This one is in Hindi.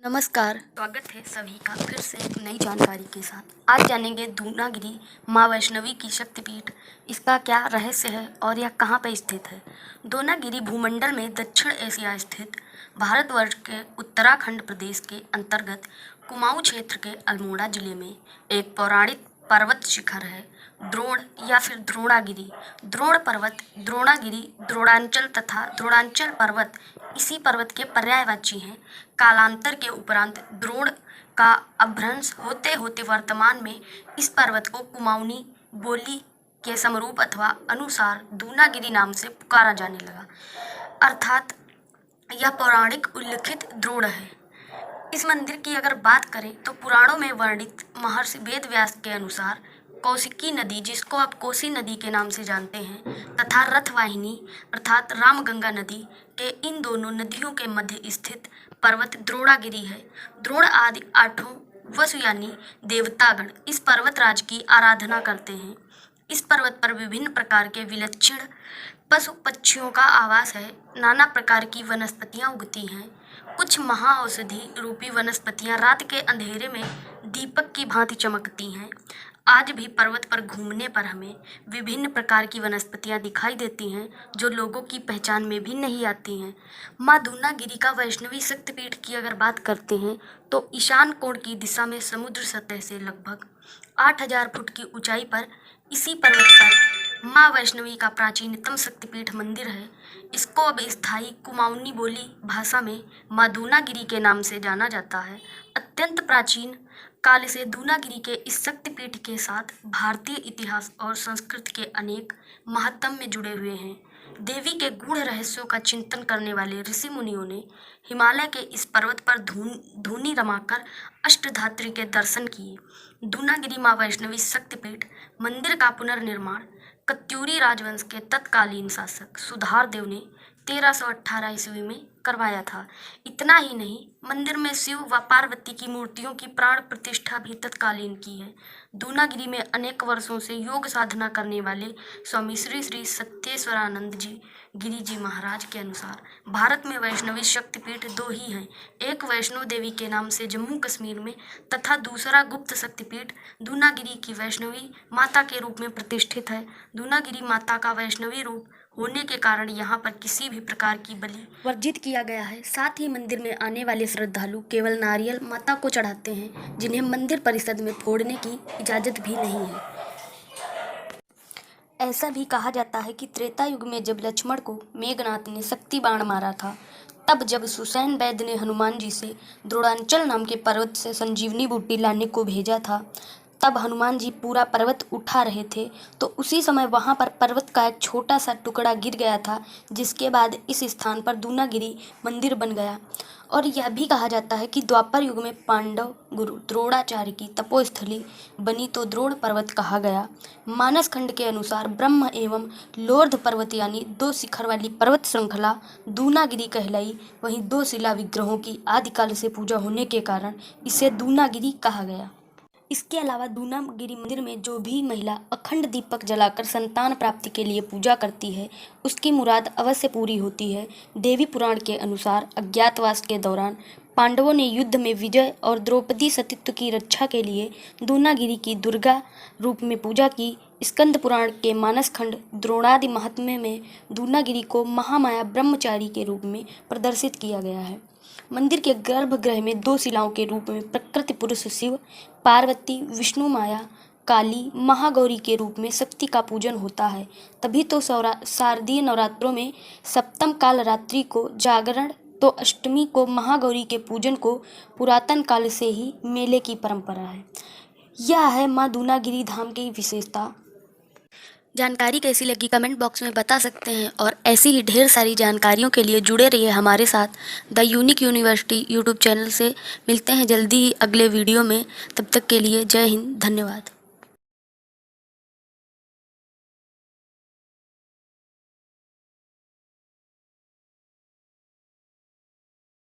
नमस्कार, स्वागत है सभी का फिर से एक नई जानकारी के साथ। आज जानेंगे दूनागिरी माँ वैष्णवी की शक्तिपीठ, इसका क्या रहस्य है और यह कहाँ पर स्थित है। दूनागिरी भूमंडल में दक्षिण एशिया स्थित भारतवर्ष के उत्तराखंड प्रदेश के अंतर्गत कुमाऊं क्षेत्र के अल्मोड़ा जिले में एक पौराणिक पर्वत शिखर है। द्रोण या फिर द्रोणागिरी, द्रोण पर्वत, द्रोणागिरी, द्रोणांचल तथा द्रोणांचल पर्वत इसी पर्वत के पर्यायवाची हैं। कालांतर के उपरांत द्रोण का अपभ्रंश होते होते वर्तमान में इस पर्वत को कुमाऊनी बोली के समरूप अथवा अनुसार दूनागिरी नाम से पुकारा जाने लगा, अर्थात यह पौराणिक उल्लिखित द्रोण है। इस मंदिर की अगर बात करें तो पुराणों में वर्णित महर्षि वेदव्यास के अनुसार कौशिकी नदी, जिसको आप कोसी नदी के नाम से जानते हैं, तथा रथवाहिनी अर्थात रामगंगा नदी के इन दोनों नदियों के मध्य स्थित पर्वत द्रोणागिरी है। द्रोण आदि 8 वसु यानी देवतागण इस पर्वतराज की आराधना करते हैं। इस पर्वत पर विभिन्न प्रकार के विलक्षण पशु पक्षियों का आवास है। नाना प्रकार की वनस्पतियां उगती हैं। कुछ महाऔषधि रूपी वनस्पतियां रात के अंधेरे में दीपक की भांति चमकती हैं। आज भी पर्वत पर घूमने पर हमें विभिन्न प्रकार की वनस्पतियां दिखाई देती हैं जो लोगों की पहचान में भी नहीं आती हैं। माँ दूनागिरी का वैष्णवी शक्तिपीठ की अगर बात करते हैं तो ईशान कोण की दिशा में समुद्र सतह से लगभग 8000 फुट की ऊंचाई पर इसी पर्वत पर माँ वैष्णवी का प्राचीनतम शक्तिपीठ मंदिर है। इसको अब स्थायी कुमाऊनी बोली भाषा में माँ दूनागिरी के नाम से जाना जाता है। अत्यंत प्राचीन काल से दूनागिरी के इस शक्तिपीठ के साथ भारतीय इतिहास और संस्कृति के अनेक महत्व में जुड़े हुए हैं। देवी के गूढ़ रहस्यों का चिंतन करने वाले ऋषि मुनियों ने हिमालय के इस पर्वत पर धूनी रमाकर अष्टधात्री के दर्शन किए। दूनागिरी माँ वैष्णवी शक्तिपीठ मंदिर का पुनर्निर्माण कत्यूरी राजवंश के तत्कालीन शासक सुधारदेव ने 1318 ईस्वी में करवाया था। इतना ही नहीं, मंदिर में शिव व पार्वती की मूर्तियों की प्राण प्रतिष्ठा भी तत्कालीन की है। दूनागिरी में अनेक वर्षों से योग साधना करने वाले स्वामी श्री श्री सत्येश्वरानंद जी गिरी जी महाराज के अनुसार भारत में वैष्णवी शक्तिपीठ 2 ही हैं। एक वैष्णो देवी के नाम से जम्मू कश्मीर में तथा दूसरा गुप्त शक्तिपीठ दूनागिरी की वैष्णवी माता के रूप में प्रतिष्ठित है। दूनागिरी माता का वैष्णवी रूप होने के कारण यहाँ पर किसी भी प्रकार की बलि वर्जित किया गया है। साथ ही मंदिर में आने वाले श्रद्धालु केवल नारियल माता को चढ़ाते हैं, जिन्हें मंदिर परिसर में फोड़ने की इजाज़त भी नहीं है। ऐसा भी कहा जाता है कि त्रेता युग में जब लक्ष्मण को मेघनाथ ने शक्ति बाण मारा था, तब जब सुसैन वैद्य ने हनुमान जी से द्रोणांचल नाम के पर्वत से संजीवनी बूटी लाने को भेजा था, तब हनुमान जी पूरा पर्वत उठा रहे थे तो उसी समय वहां पर पर्वत का एक छोटा सा टुकड़ा गिर गया था, जिसके बाद इस स्थान पर दूनागिरी मंदिर बन गया। और यह भी कहा जाता है कि द्वापर युग में पांडव गुरु द्रोणाचार्य की तपोस्थली बनी तो द्रोण पर्वत कहा गया। मानस खंड के अनुसार ब्रह्म एवं लोर्ध पर्वत यानी 2 शिखर वाली पर्वत श्रृंखला दूनागिरी कहलाई। वहीं 2 शिला विग्रहों की आदिकाल से पूजा होने के कारण इसे दूनागिरी कहा गया। इसके अलावा दूनागिरी मंदिर में जो भी महिला अखंड दीपक जलाकर संतान प्राप्ति के लिए पूजा करती है, उसकी मुराद अवश्य पूरी होती है। देवी पुराण के अनुसार अज्ञातवास के दौरान पांडवों ने युद्ध में विजय और द्रौपदी सतीत्व की रक्षा के लिए दूनागिरी की दुर्गा रूप में पूजा की। स्कंद पुराण के मानस खंड द्रोणादि महात्म्य में दूनागिरी को महामाया ब्रह्मचारी के रूप में प्रदर्शित किया गया है। मंदिर के गर्भगृह में 2 शिलाओं के रूप में प्रकृति पुरुष शिव, पार्वती, विष्णु माया, काली, महागौरी के रूप में शक्ति का पूजन होता है। तभी तो शारदीय नवरात्रों में सप्तम काल रात्रि को जागरण तो अष्टमी को महागौरी के पूजन को पुरातन काल से ही मेले की परंपरा है। यह है माँ दूनागिरी धाम की विशेषता। जानकारी कैसी लगी कमेंट बॉक्स में बता सकते हैं और ऐसी ही ढेर सारी जानकारियों के लिए जुड़े रहिए हमारे साथ the unique university YouTube channel से। मिलते हैं जल्दी ही अगले वीडियो में, तब तक के लिए जय हिंद, धन्यवाद।